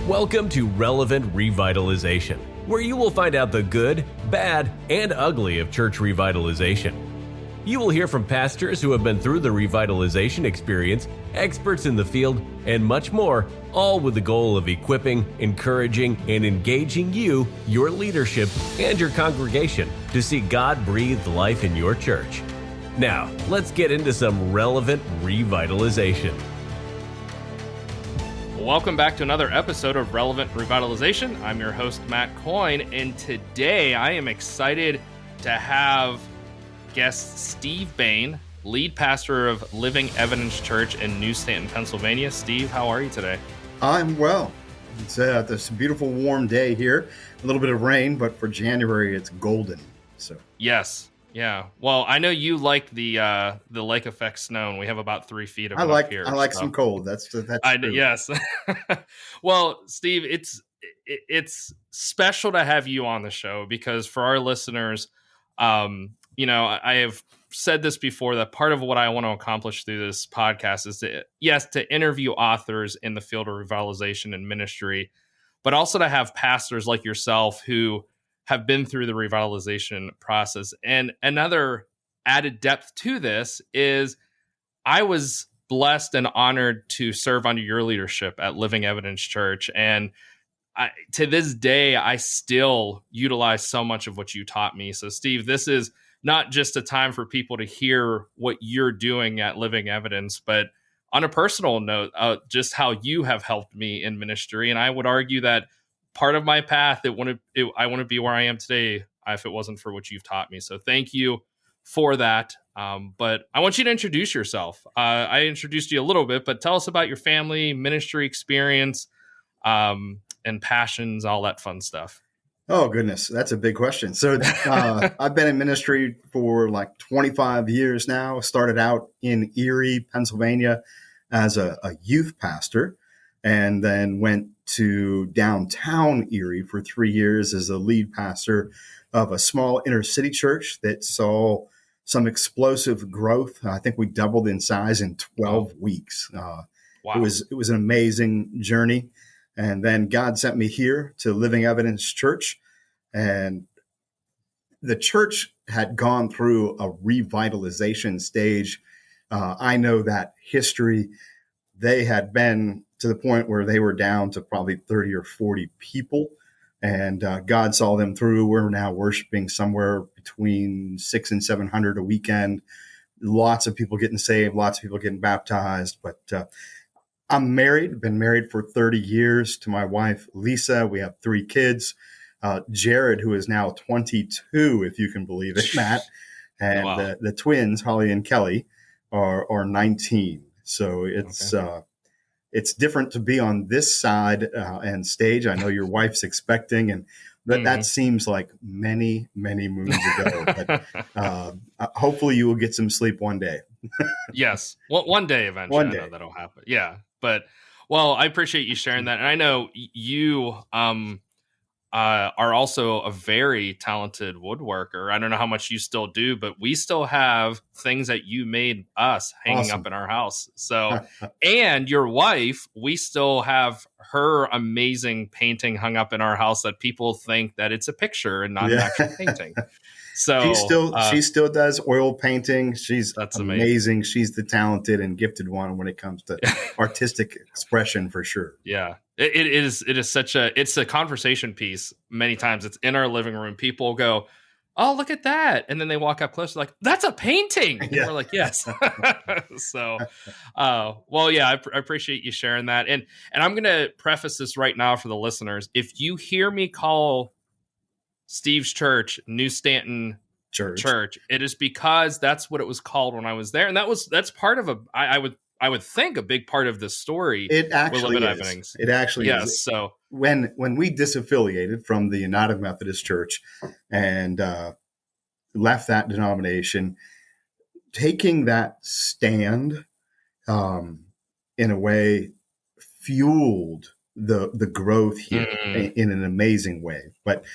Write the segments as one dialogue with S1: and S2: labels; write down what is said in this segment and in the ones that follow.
S1: Welcome to Relevant Revitalization, where you will find out the good, bad, and ugly of church revitalization. You will hear from pastors who have been through the revitalization experience, experts in the field, and much more, all with the goal of equipping, encouraging, and engaging you, your leadership, and your congregation to see God breathe life in your church. Now, let's get into some relevant revitalization.
S2: Welcome back to another episode of Relevant Revitalization. I'm your host, Matt Coyne, and today I am excited to have guest Steve Bane, lead pastor of Living Evidence Church in New Stanton, Pennsylvania. Steve, how are you today?
S3: I'm well. It's this beautiful warm day here. A little bit of rain, but for January, it's golden. So
S2: yes. Yeah. Well, I know you like the lake effect snow, and we have about 3 feet of it
S3: up
S2: here.
S3: I like some cold. That's true.
S2: Yes. Well, Steve, it's special to have you on the show because for our listeners, I have said this before that part of what I want to accomplish through this podcast is to interview authors in the field of revitalization and ministry, but also to have pastors like yourself who have been through the revitalization process. And another added depth to this is I was blessed and honored to serve under your leadership at Living Evidence Church. And to this day, I still utilize so much of what you taught me. So, Steve, this is not just a time for people to hear what you're doing at Living Evidence, but on a personal note, just how you have helped me in ministry. And I would argue that part of my path, I wouldn't be where I am today if it wasn't for what you've taught me. So thank you for that. But I want you to introduce yourself. I introduced you a little bit, but tell us about your family, ministry experience, and passions, all that fun stuff.
S3: Oh, goodness. That's a big question. So I've been in ministry for like 25 years now. Started out in Erie, Pennsylvania as a youth pastor, and then went to downtown Erie for 3 years as a lead pastor of a small inner city church that saw some explosive growth. I think we doubled in size in 12 weeks. Wow. It was an amazing journey. And then God sent me here to Living Evidence Church. And the church had gone through a revitalization stage. I know that history. They had been to the point where they were down to probably 30 or 40 people. And God saw them through. We're now worshiping somewhere between 600 and 700 a weekend. Lots of people getting saved, lots of people getting baptized. But I'm married, been married for 30 years to my wife, Lisa. We have 3 kids. Jared, who is now 22, if you can believe it, Matt. And wow. The twins, Holly and Kelly, are 19. So it's different to be on this side and stage. I know your wife's expecting, and that seems like many, many moons ago. But hopefully you will get some sleep one day.
S2: Yes. Well, one day eventually. One day. I know that'll happen. Yeah. But, well, I appreciate you sharing that. And I know you are also a very talented woodworker. I don't know how much you still do, but we still have things that you made us hanging up in our house. So, and your wife, we still have her amazing painting hung up in our house that people think that it's a picture and not an actual painting. So
S3: she still does oil painting. That's amazing. She's the talented and gifted one when it comes to artistic expression, for sure.
S2: Yeah. It is it's a conversation piece. Many times it's in our living room. People go, "Oh, look at that." And then they walk up close, like, "That's a painting." And we're like, "Yes." So, well, yeah, I appreciate you sharing that. And I'm going to preface this right now for the listeners. If you hear me call Steve's church New Stanton Church, it is because that's what it was called when I was there. And that's part of I would think a big part of the story.
S3: It actually is. It actually is.
S2: So
S3: when we disaffiliated from the United Methodist Church and left that denomination, taking that stand in a way fueled the growth here in an amazing way. But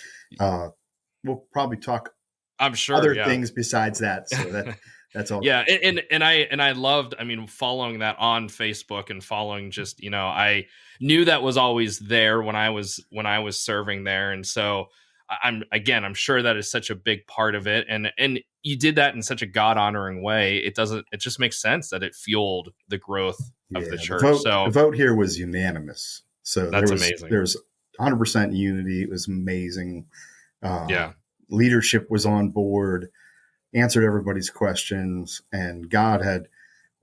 S3: we'll probably talk
S2: I'm sure
S3: other things besides that. So That's all.
S2: Yeah, and I loved, I mean, following that on Facebook and following just, I knew that was always there when I was serving there, and so I'm sure that is such a big part of it, and you did that in such a God honoring way. It just makes sense that it fueled the growth of
S3: Yeah,
S2: the
S3: the
S2: church.
S3: vote the
S2: So
S3: vote here was unanimous. So
S2: that's amazing.
S3: there's 100% unity. It was amazing.
S2: Yeah,
S3: Leadership was on board, answered everybody's questions, and God had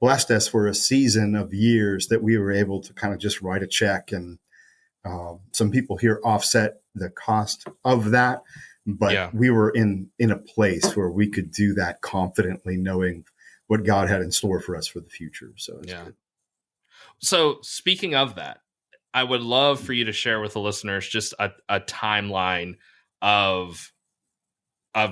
S3: blessed us for a season of years that we were able to kind of just write a check. And some people here offset the cost of that, but
S2: yeah.
S3: we were in a place where we could do that confidently, knowing what God had in store for us for the future. So it's
S2: Yeah.
S3: good.
S2: So speaking of that, I would love for you to share with the listeners just a timeline of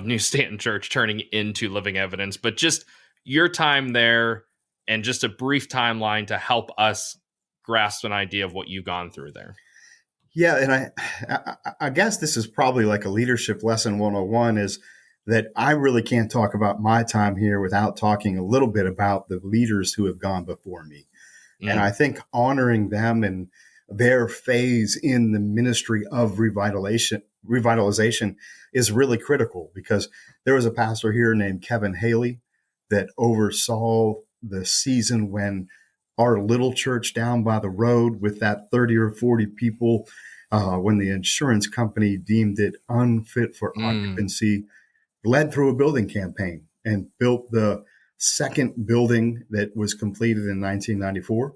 S2: New Stanton Church turning into Living Evidence, but just your time there and just a brief timeline to help us grasp an idea of what you've gone through there.
S3: Yeah, and I guess this is probably like a leadership lesson 101, is that I really can't talk about my time here without talking a little bit about the leaders who have gone before me. And I think honoring them and their phase in the ministry of revitalization is really critical, because there was a pastor here named Kevin Haley that oversaw the season when our little church down by the road with that 30 or 40 people, when the insurance company deemed it unfit for occupancy, led through a building campaign and built the second building that was completed in 1994.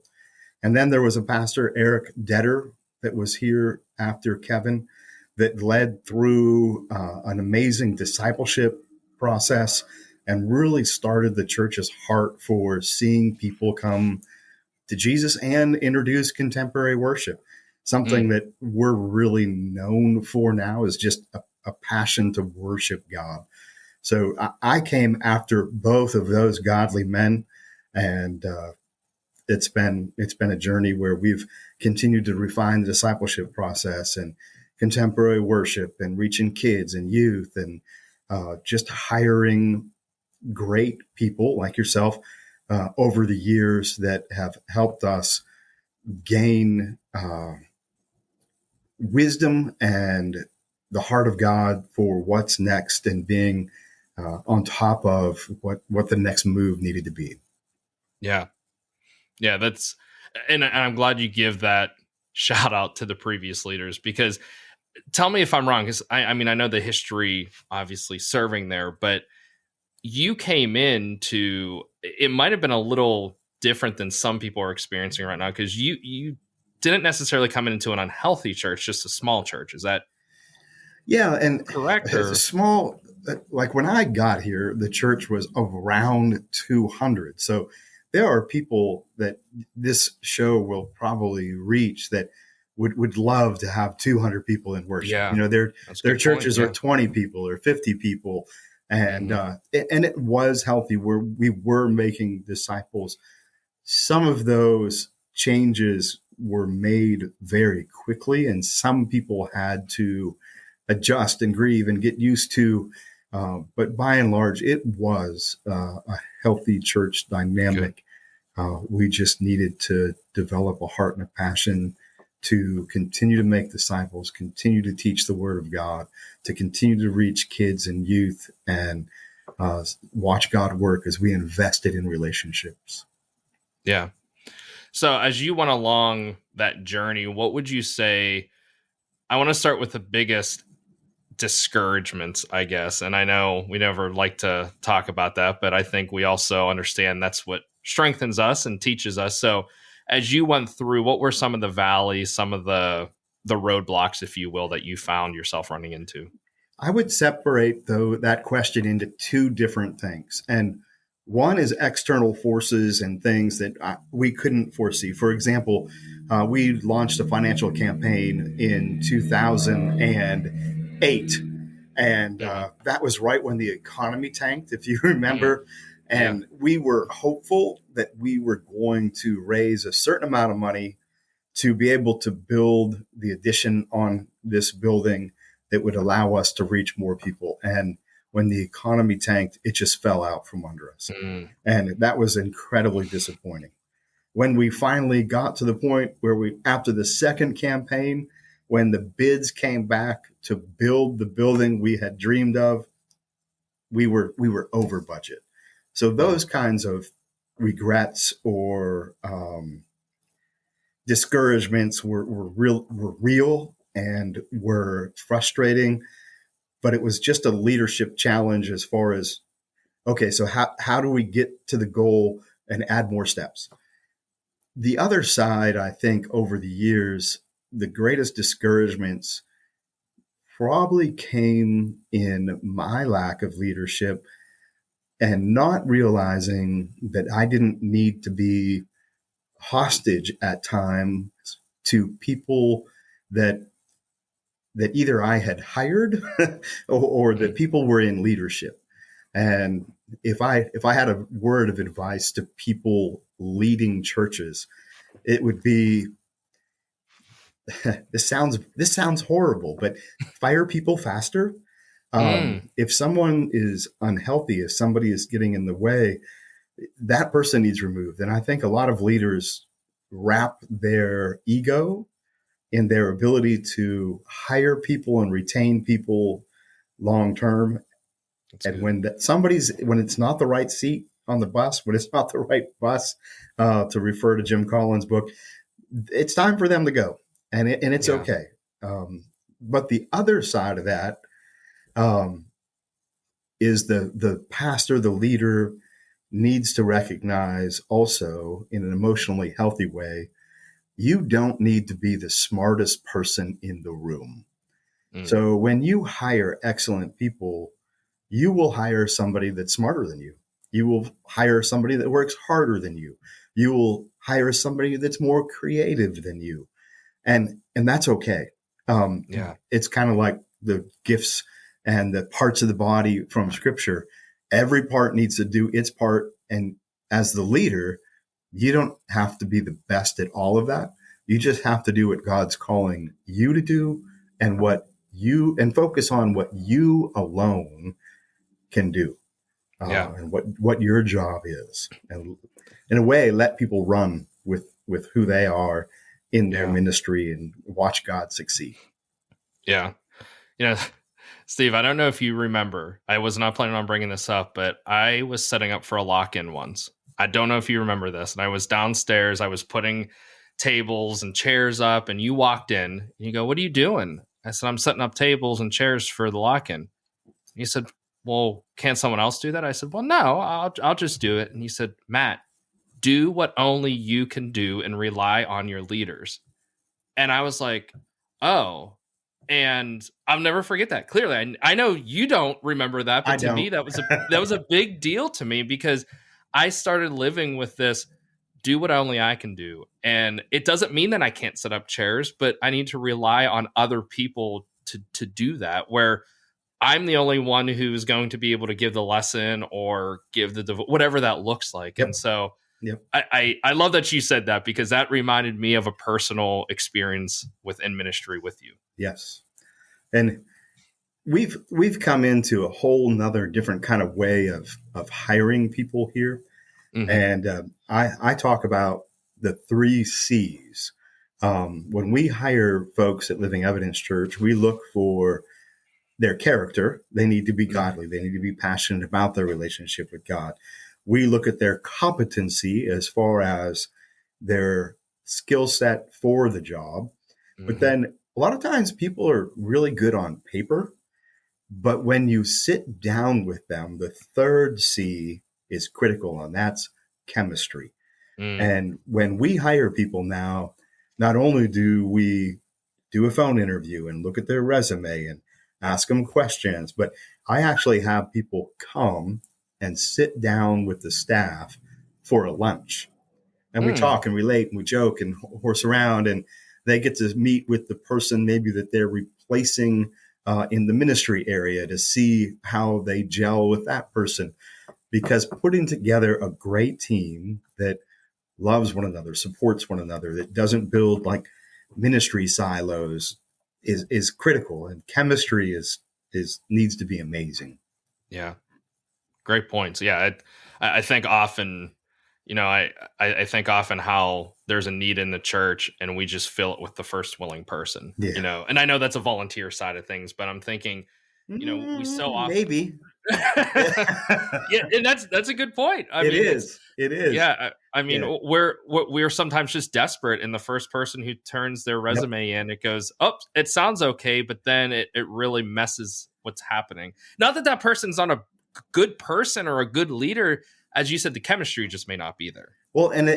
S3: And then there was a pastor, Eric Detter, that was here after Kevin, that led through an amazing discipleship process and really started the church's heart for seeing people come to Jesus and introduce contemporary worship. Something that we're really known for now is just a passion to worship God. So I came after both of those godly men, and it's been a journey where we've continued to refine the discipleship process and contemporary worship and reaching kids and youth, and just hiring great people like yourself over the years that have helped us gain wisdom and the heart of God for what's next, and being on top of what the next move needed to be.
S2: Yeah. Yeah, and I'm glad you give that shout out to the previous leaders, because tell me if I'm wrong, because I mean, I know the history, obviously serving there, but you came into, it might have been a little different than some people are experiencing right now, because you didn't necessarily come into an unhealthy church, just a small church. Is that
S3: correct?
S2: Or
S3: Small, like when I got here, the church was around 200. So there are people that this show will probably reach that would love to have 200 people in worship.
S2: Yeah,
S3: Their churches are 20 people or 50 people. And and it was healthy, where we were making disciples. Some of those changes were made very quickly, and some people had to adjust and grieve and get used to. But by and large, it was a healthy church dynamic. We just needed to develop a heart and a passion to continue to make disciples, continue to teach the word of God, to continue to reach kids and youth, and watch God work as we invested in relationships.
S2: Yeah. So as you went along that journey, what would you say? I want to start with the biggest discouragements, I guess. And I know we never like to talk about that, but I think we also understand that's what strengthens us and teaches us. So as you went through, what were some of the valleys, some of the roadblocks, if you will, that you found yourself running into?
S3: I would separate, though, that question into two different things. And one is external forces and things that we couldn't foresee. For example, we launched a financial campaign in 2008. And that was right when the economy tanked, if you remember. And we were hopeful that we were going to raise a certain amount of money to be able to build the addition on this building that would allow us to reach more people. And when the economy tanked, it just fell out from under us.
S2: Mm.
S3: And that was incredibly disappointing. When we finally got to the point where after the second campaign, when the bids came back to build the building we had dreamed of, we were over budget. So those kinds of regrets or discouragements were real and were frustrating, but it was just a leadership challenge as far as, okay, so how do we get to the goal and add more steps? The other side, I think, over the years, the greatest discouragements probably came in my lack of leadership and not realizing that I didn't need to be hostage at times to people that either I had hired or that people were in leadership. And if I had a word of advice to people leading churches, it would be, this sounds horrible, but fire people faster. If someone is unhealthy, if somebody is getting in the way, that person needs removed. And I think a lot of leaders wrap their ego in their ability to hire people and retain people long term. And when it's not the right seat on the bus, when it's not the right bus, to refer to Jim Collins' book, it's time for them to go, and it's okay. But the other side of that is the pastor, the leader, needs to recognize also in an emotionally healthy way, you don't need to be the smartest person in the room. So when you hire excellent people, you will hire somebody that's smarter than you. You will hire somebody that works harder than you. You will hire somebody that's more creative than you. And that's okay. It's kind of like the gifts and the parts of the body from Scripture. Every part needs to do its part. And as the leader, you don't have to be the best at all of that. You just have to do what God's calling you to do and focus on what you alone can do. And what your job is. And in a way, let people run with who they are in their ministry and watch God succeed.
S2: Yeah. Steve, I don't know if you remember, I was not planning on bringing this up, but I was setting up for a lock-in once. I don't know if you remember this. And I was downstairs. I was putting tables and chairs up, and you walked in and you go, "What are you doing?" I said, "I'm setting up tables and chairs for the lock-in." You said, "Well, can't someone else do that?" I said, "Well, no, I'll just do it." And he said, "Matt, do what only you can do and rely on your leaders." And I was like, oh. And I'll never forget that. Clearly, I know you don't remember that, but to me, that was a big deal to me, because I started living with this: do what only I can do. And it doesn't mean that I can't set up chairs, but I need to rely on other people to do that, where I'm the only one who's going to be able to give the lesson or give whatever that looks like. Yep. And so I love that you said that, because that reminded me of a personal experience within ministry with you.
S3: Yes. And we've come into a whole nother different kind of way of hiring people here. Mm-hmm. And I talk about the 3 C's. When we hire folks at Living Evidence Church, we look for their character. They need to be godly. They need to be passionate about their relationship with God. We look at their competency as far as their skill set for the job. Mm-hmm. But then a lot of times people are really good on paper, but when you sit down with them, the 3rd C is critical, and that's chemistry. And when we hire people now, not only do we do a phone interview and look at their resume and ask them questions, but I actually have people come and sit down with the staff for a lunch. And we talk and relate and we joke and horse around, and they get to meet with the person maybe that they're replacing in the ministry area to see how they gel with that person. Because putting together a great team that loves one another, supports one another, that doesn't build like ministry silos is critical. And chemistry is needs to be amazing.
S2: Yeah. Great points. Yeah. I think often, I think often how there's a need in the church and we just fill it with the first willing person,
S3: Yeah.
S2: and I know that's a volunteer side of things, but I'm thinking, we so often,
S3: Maybe.
S2: yeah, and that's a good point. I
S3: It
S2: mean,
S3: is. It is.
S2: yeah, I mean,
S3: Yeah.
S2: we're sometimes just desperate, and the first person who turns their
S3: Yep.
S2: resume in, it goes, oh, it sounds okay, but then it really messes what's happening. Not that that person's not a good person or a good leader, as you said, the chemistry just may not be there.
S3: Well, and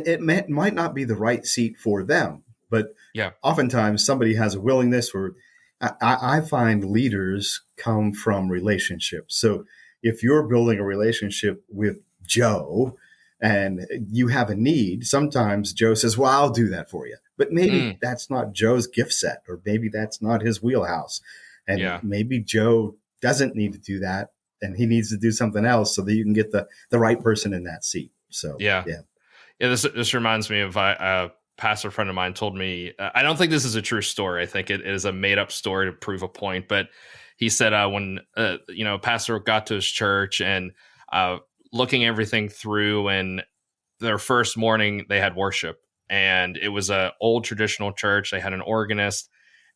S3: might not be the right seat for them, but
S2: Yeah.
S3: oftentimes somebody has a willingness, or I find leaders come from relationships. So if you're building a relationship with Joe and you have a need, sometimes Joe says, well, I'll do that for you. But maybe that's not Joe's gift set, or maybe that's not his wheelhouse. And
S2: Yeah.
S3: maybe Joe doesn't need to do that, and he needs to do something else so that you can get the right person in that seat. So,
S2: Yeah.
S3: yeah.
S2: Yeah, this reminds me of a pastor friend of mine told me. I don't think this is a true story. I think it is a made up story to prove a point. But he said when pastor got to his church and looking everything through, and their first morning they had worship, and it was a old traditional church. They had an organist,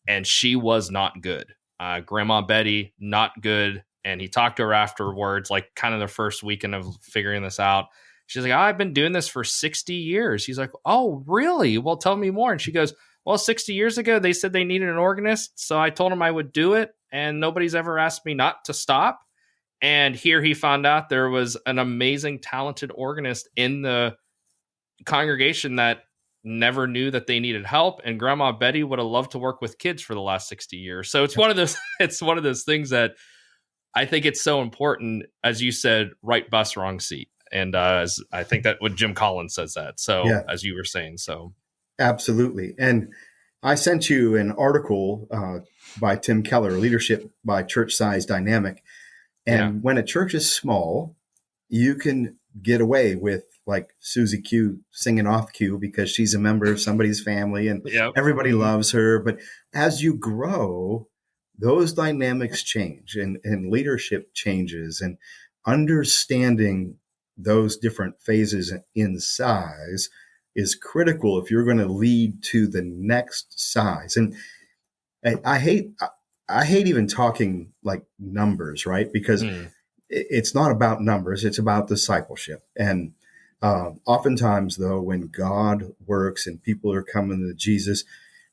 S2: and she was not good. Grandma Betty, not good. And he talked to her afterwards, like kind of the first weekend of figuring this out. She's like, I've been doing this for 60 years. He's like, oh, really? Well, tell me more. And she goes, well, 60 years ago, they said they needed an organist. So I told them I would do it. And nobody's ever asked me not to stop. And here he found out there was an amazing, talented organist in the congregation that never knew that they needed help. And Grandma Betty would have loved to work with kids for the last 60 years. So it's one of those things that I think it's so important, as you said, right bus, wrong seat. And I think that what Jim Collins says that. So
S3: Yeah.
S2: as you were saying, so
S3: Absolutely. And I sent you an article by Tim Keller, Leadership by Church Size Dynamic. And when a church is small, you can get away with like Susie Q singing off cue because she's a member of somebody's family and everybody loves her. But as you grow, those dynamics change and leadership changes, and understanding those different phases in size is critical if you're going to lead to the next size. And I hate even talking like numbers, right? Because it's not about numbers; it's about discipleship. And oftentimes, though, when God works and people are coming to Jesus,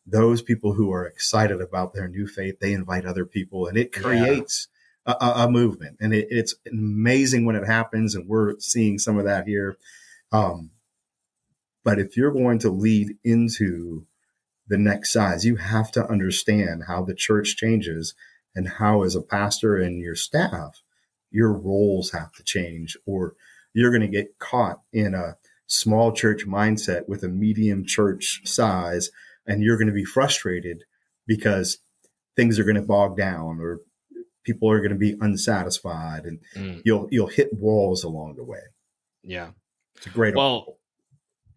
S3: those people who are excited about their new faith, they invite other people, and it creates a movement. And it's amazing when it happens, and we're seeing some of that here. But if you're going to lead into the next size, you have to understand how the church changes and how, as a pastor and your staff, your roles have to change, or you're going to get caught in a small church mindset with a medium church size, and you're going to be frustrated because things are going to bog down, or people are going to be unsatisfied, and you'll hit walls along the way.
S2: Yeah.
S3: It's a great article.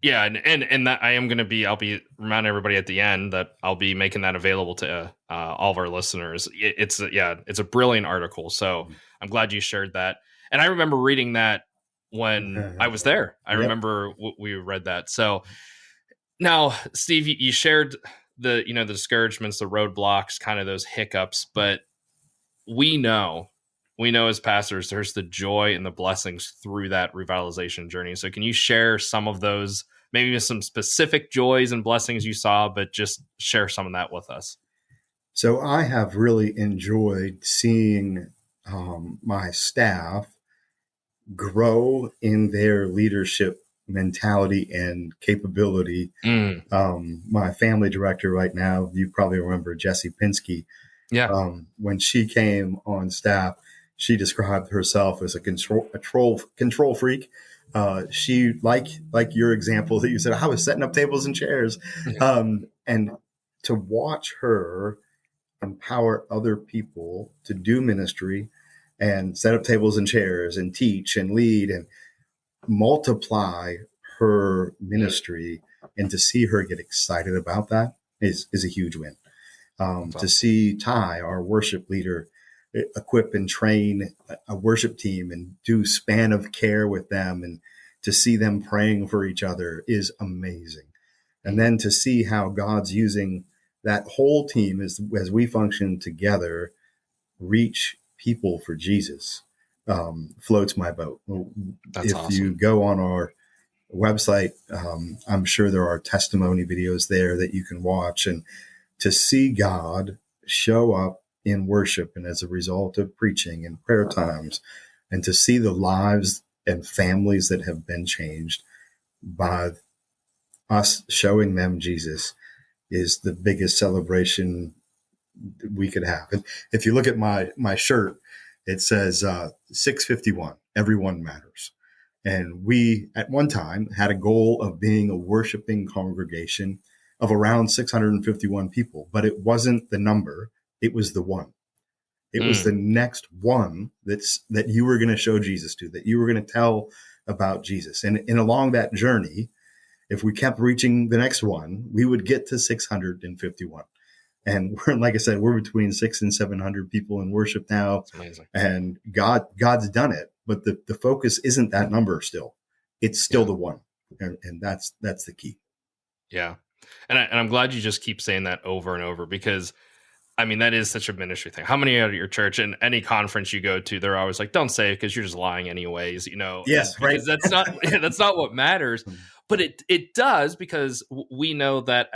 S2: Yeah, and that I'll be reminding everybody at the end that I'll be making that available to all of our listeners. It's a brilliant article. So I'm glad you shared that. And I remember reading that when I was there. I remember we read that. So now, Steve, you shared the discouragements, the roadblocks, kind of those hiccups, but we know as pastors, there's the joy and the blessings through that revitalization journey. So can you share some of those, maybe some specific joys and blessings you saw, but just share some of that with us?
S3: So I have really enjoyed seeing my staff grow in their leadership mentality and capability. My family director right now, you probably remember Jessie Pinsky.
S2: Yeah.
S3: When she came on staff, she described herself as a control freak. She like your example that you said, I was setting up tables and chairs, and to watch her empower other people to do ministry and set up tables and chairs and teach and lead and multiply her ministry, and to see her get excited about that is a huge win. To see Ty, our worship leader, equip and train a worship team and do span of care with them, and to see them praying for each other is amazing. And then to see how God's using that whole team as we function together, reach people for Jesus, floats my boat.
S2: That's
S3: If
S2: awesome.
S3: you go on our website, I'm sure there are testimony videos there that you can watch, and to see God show up in worship and as a result of preaching and prayer times, and to see the lives and families that have been changed by us showing them Jesus is the biggest celebration we could have. And if you look at my shirt, it says 651, everyone matters. And we, at one time, had a goal of being a worshiping congregation of around 651 people, but it wasn't the number, it was the one. It was the next one that you were going to show Jesus to, that you were going to tell about Jesus. And along that journey, if we kept reaching the next one, we would get to 651. And we're, like I said, we're between 600 and 700 people in worship now.
S2: That's amazing.
S3: And God's done it, but the focus isn't that number still. It's still the one. And that's the key.
S2: Yeah. And I'm glad you just keep saying that over and over, because I mean, that is such a ministry thing. How many out of your church and any conference you go to, they're always like, don't say it because you're just lying anyways,
S3: Yes, right.
S2: Because that's not what matters. But it does, because we know that,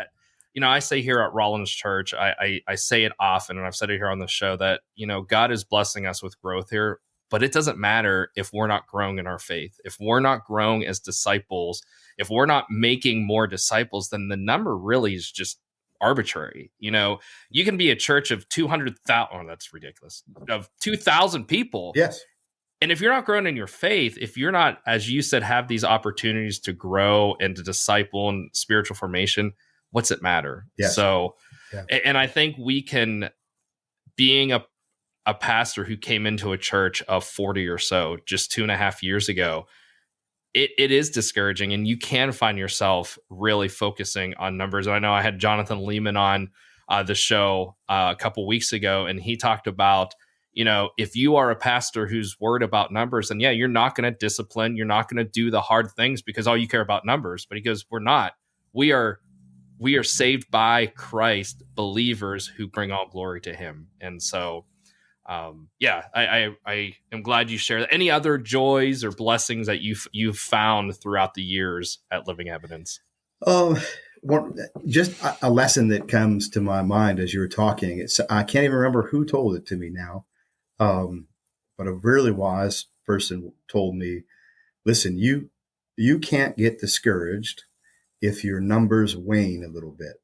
S2: I say here at Rollins Church, I say it often, and I've said it here on the show, that, God is blessing us with growth here, but it doesn't matter if we're not growing in our faith. If we're not growing as disciples, if we're not making more disciples, then the number really is just arbitrary. You can be a church of 200,000. Oh, that's ridiculous. Of 2,000 people.
S3: Yes.
S2: And if you're not growing in your faith, if you're not, as you said, have these opportunities to grow and to disciple and spiritual formation, what's it matter?
S3: Yes.
S2: So, and I think we can, being a pastor who came into a church of 40 or so just 2.5 years ago, it is discouraging, and you can find yourself really focusing on numbers. And I know I had Jonathan Lehman on the show a couple weeks ago, and he talked about, if you are a pastor who's worried about numbers, then you're not going to discipline. You're not going to do the hard things because all you care about numbers. But he goes, we're not. We are saved by Christ, believers who bring all glory to him. And so, I am glad you share that. Any other joys or blessings that you've found throughout the years at Living Evidence?
S3: Just a lesson that comes to my mind as you were talking. I can't even remember who told it to me now, but a really wise person told me, listen, you can't get discouraged if your numbers wane a little bit,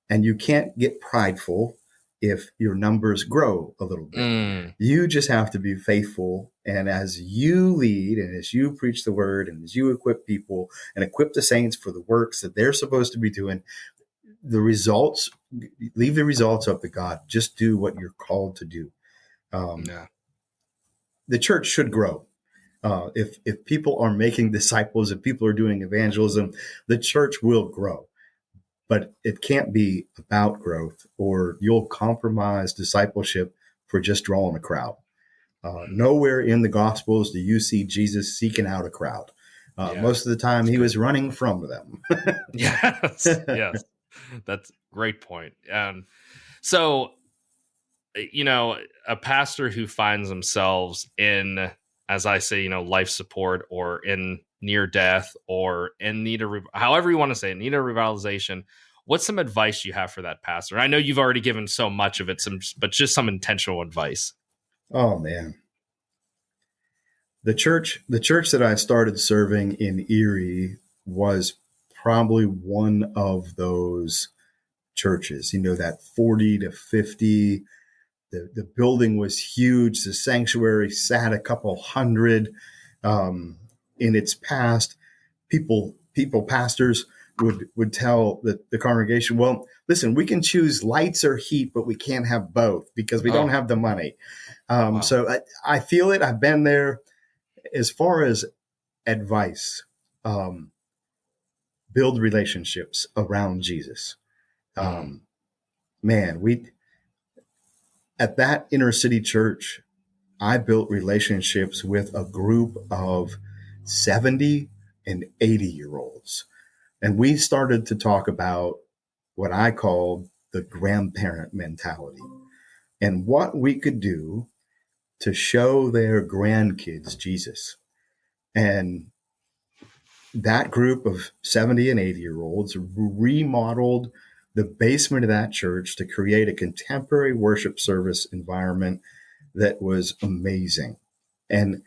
S3: and you can't get prideful if your numbers grow a little bit. You just have to be faithful. And as you lead, and as you preach the word, and as you equip people and equip the saints for the works that they're supposed to be doing, leave the results up to God. Just do what you're called to do. The church should grow. If people are making disciples, if people are doing evangelism, the church will grow. But it can't be about growth, or you'll compromise discipleship for just drawing a crowd. Nowhere in the Gospels do you see Jesus seeking out a crowd. Most of the time, he was running from them.
S2: Yes, that's a great point. So, a pastor who finds themselves in, as I say, life support, or in near death, or in need of, however you want to say it, need of revitalization, what's some advice you have for that pastor? I know you've already given so much of it, but just some intentional advice.
S3: Oh man. The church that I started serving in Erie was probably one of those churches, that 40 to 50. The building was huge. The sanctuary sat a couple hundred. In its past, pastors would tell the congregation, well, listen, we can choose lights or heat, but we can't have both because we don't have the money. Wow. So I feel it. I've been there. As far as advice, build relationships around Jesus. Man, at that inner city church, I built relationships with a group of 70 and 80-year-olds. And we started to talk about what I called the grandparent mentality and what we could do to show their grandkids Jesus. And that group of 70 and 80-year-olds remodeled the basement of that church to create a contemporary worship service environment that was amazing. And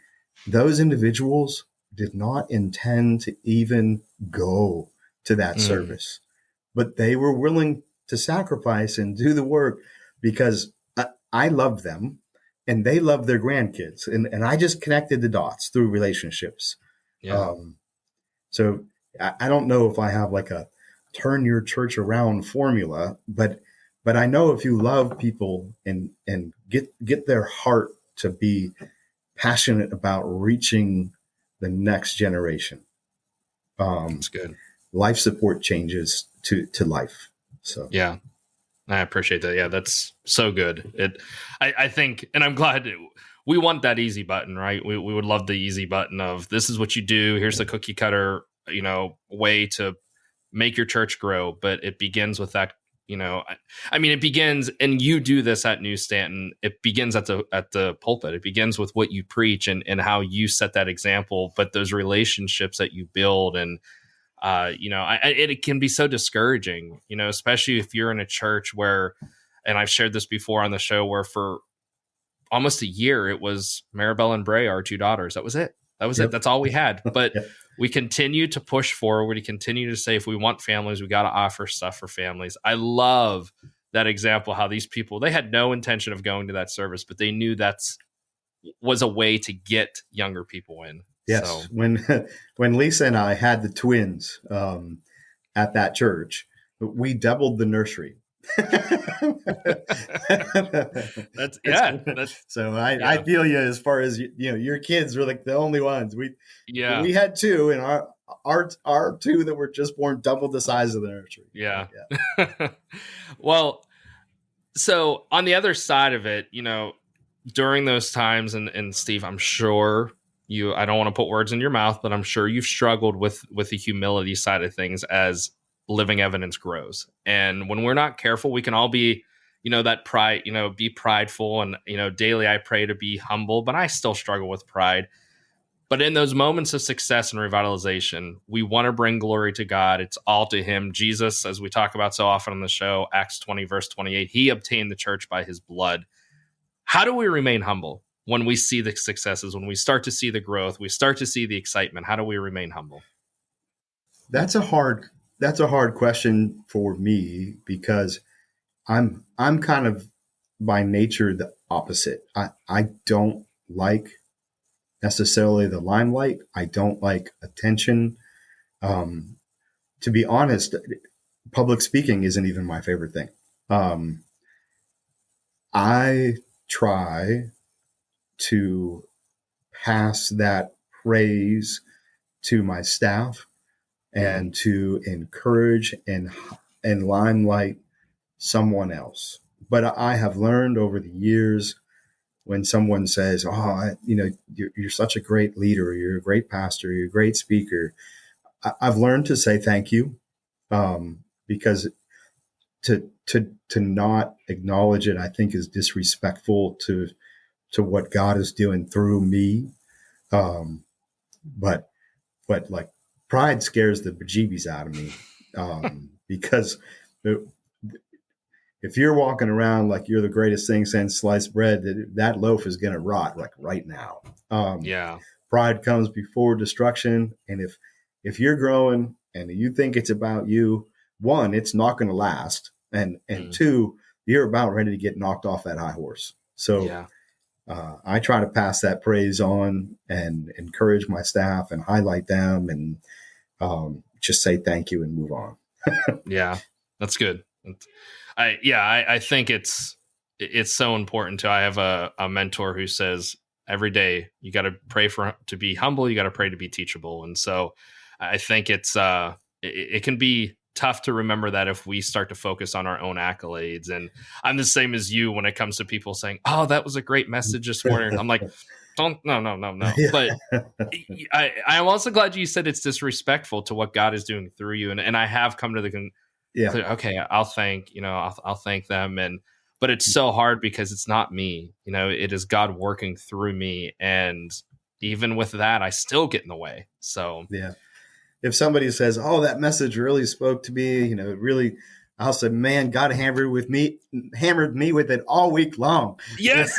S3: those individuals did not intend to even go to that service, but they were willing to sacrifice and do the work because I loved them and they loved their grandkids. And I just connected the dots through relationships.
S2: Yeah.
S3: So I don't know if I have like a turn your church around formula, but I know if you love people and get their heart to be passionate about reaching the next generation,
S2: That's good.
S3: life support changes to life. So
S2: Yeah, I appreciate that. Yeah, that's so good. I think, and I'm glad we want that easy button, right? We would love the easy button of this is what you do. Here's the cookie cutter, way to make your church grow. But it begins with that, I mean, it begins, and you do this at New Stanton. It begins at the pulpit. It begins with what you preach and how you set that example. But those relationships that you build and it can be so discouraging, especially if you're in a church where, and I've shared this before on the show, where for almost a year, it was Maribel and Bray, our two daughters. That was it.
S3: Yep.
S2: That's all we had. But
S3: Yep.
S2: we continue to push forward. We continue to say, if we want families, we got to offer stuff for families. I love that example, how these people, they had no intention of going to that service, but they knew was a way to get younger people in.
S3: Yes,
S2: So,
S3: when Lisa and I had the twins at that church, we doubled the nursery. So I feel you as far as your kids were like the only ones. We had two, and our two that were just born doubled the size of the nursery.
S2: Yeah. Well, so on the other side of it, during those times, and Steve, I'm sure I don't want to put words in your mouth, but I'm sure you've struggled with the humility side of things as living evidence grows. And when we're not careful, we can all be, that pride, be prideful. And, daily I pray to be humble, but I still struggle with pride. But in those moments of success and revitalization, we want to bring glory to God. It's all to him. Jesus, as we talk about so often on the show, Acts 20, verse 28, he obtained the church by his blood. How do we remain humble when we see the successes, when we start to see the growth, we start to see the excitement? How do we remain humble?
S3: That's a hard question for me, because I'm kind of by nature the opposite. I don't like necessarily the limelight. I don't like attention. To be honest, public speaking isn't even my favorite thing. I try to pass that praise to my staff and to encourage and limelight someone else. But I have learned over the years, when someone says, you're such a great leader, you're a great pastor, you're a great speaker, I've learned to say thank you, because to not acknowledge it, I think, is disrespectful to what God is doing through me. But like, pride scares the bejeebies out of me, because if you're walking around like you're the greatest thing since sliced bread, that loaf is going to rot like right now. Pride comes before destruction. And if you're growing and you think it's about you, one, it's not going to last. And two, you're about ready to get knocked off that high horse. So I try to pass that praise on and encourage my staff and highlight them and just say thank you and move on.
S2: Yeah, that's good. I think it's so important to. I have a mentor who says every day you got to pray to be humble. You got to pray to be teachable. And so I think it can be tough to remember that if we start to focus on our own accolades. And I'm the same as you when it comes to people saying, "Oh, that was a great message this morning." I'm like, no.
S3: Yeah.
S2: But I'm also glad you said it's disrespectful to what God is doing through you. And I have come to the okay, I'll thank them. But it's so hard because it's not me, it is God working through me. And even with that, I still get in the way. So
S3: yeah. If somebody says, "Oh, that message really spoke to me," really, I'll say, "Man, God hammered me with it all week long."
S2: Yes.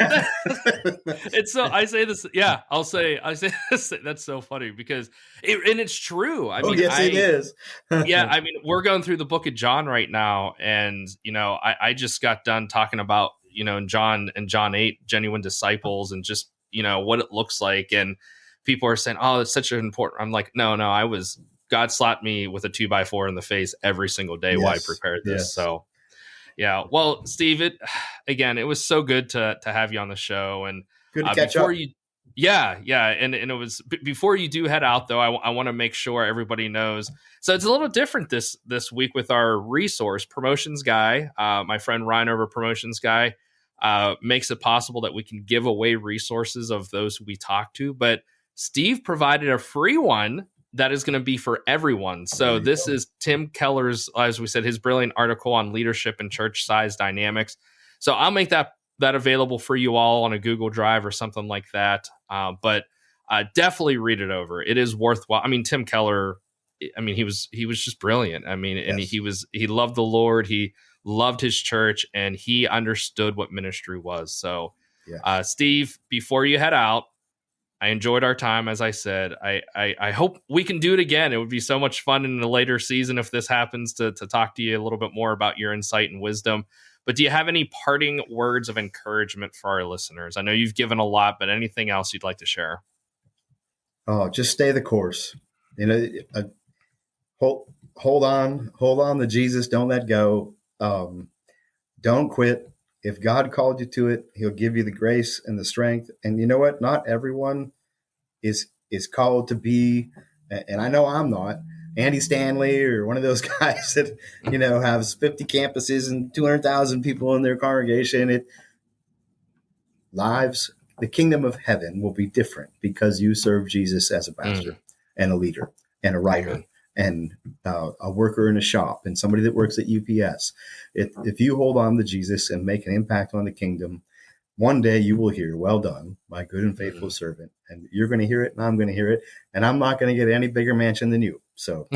S2: It's so, I say this. Yeah, I say this. That's so funny because and it's true. I mean,
S3: yes, it is.
S2: Yeah. I mean, we're going through the book of John right now. And, I just got done talking about, in John 8, genuine disciples and just, what it looks like. And people are saying, "Oh, it's such an important." I'm like, no, God slapped me with a 2x4 in the face every single day while I prepared this.
S3: Yes.
S2: So, yeah. Well, Steve, it was so good to have you on the show. And
S3: good to catch up.
S2: Yeah. And it was before you do head out, though. I want to make sure everybody knows. So it's a little different this week with our resource Promotions Guy. My friend Ryan over Promotions Guy makes it possible that we can give away resources of those we talk to. But Steve provided a free one that is going to be for everyone. So this is Tim Keller's, as we said, his brilliant article on leadership and church size dynamics. So I'll make that available for you all on a Google Drive or something like that. But definitely read it over. It is worthwhile. I mean, Tim Keller, he was just brilliant. I mean, and he loved the Lord. He loved his church and he understood what ministry was. So Steve, before you head out, I enjoyed our time. As I said, I hope we can do it again. It would be so much fun in a later season if this happens to talk to you a little bit more about your insight and wisdom. But do you have any parting words of encouragement for our listeners? I know you've given a lot, but anything else you'd like to share?
S3: Oh, just stay the course. Hold on to Jesus. Don't let go. Don't quit. If God called you to it, he'll give you the grace and the strength. And you know what? Not everyone is called to be, and I know I'm not, Andy Stanley or one of those guys that, has 50 campuses and 200,000 people in their congregation. The kingdom of heaven will be different because you serve Jesus as a pastor and a leader and a writer and a worker in a shop and somebody that works at UPS. If you hold on to Jesus and make an impact on the kingdom, one day you will hear, "Well done, my good and faithful servant." And you're going to hear it and I'm going to hear it. And I'm not going to get any bigger mansion than you. So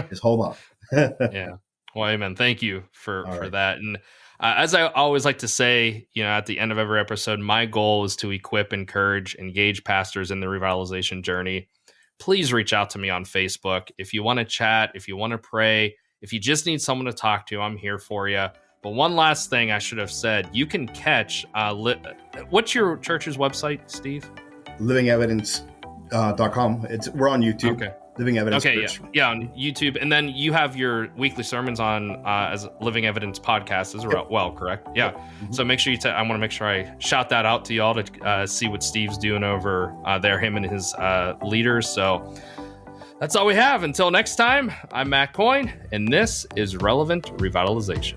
S3: just hold on.
S2: Yeah. Well, amen. Thank you for that. And as I always like to say, at the end of every episode, my goal is to equip, encourage, engage pastors in the revitalization journey. Please reach out to me on Facebook. If you want to chat, if you want to pray, if you just need someone to talk to, I'm here for you. But one last thing I should have said, you can catch, what's your church's website, Steve?
S3: livingevidence.com. We're on YouTube.
S2: Okay.
S3: Living Evidence.
S2: Okay, yeah, on YouTube. And then you have your weekly sermons on as Living Evidence podcast as well, correct? Yeah. Mm-hmm. So make sure I want to make sure I shout that out to y'all to see what Steve's doing over there, him and his leaders. So that's all we have. Until next time, I'm Matt Coyne, and this is Relevant Revitalization.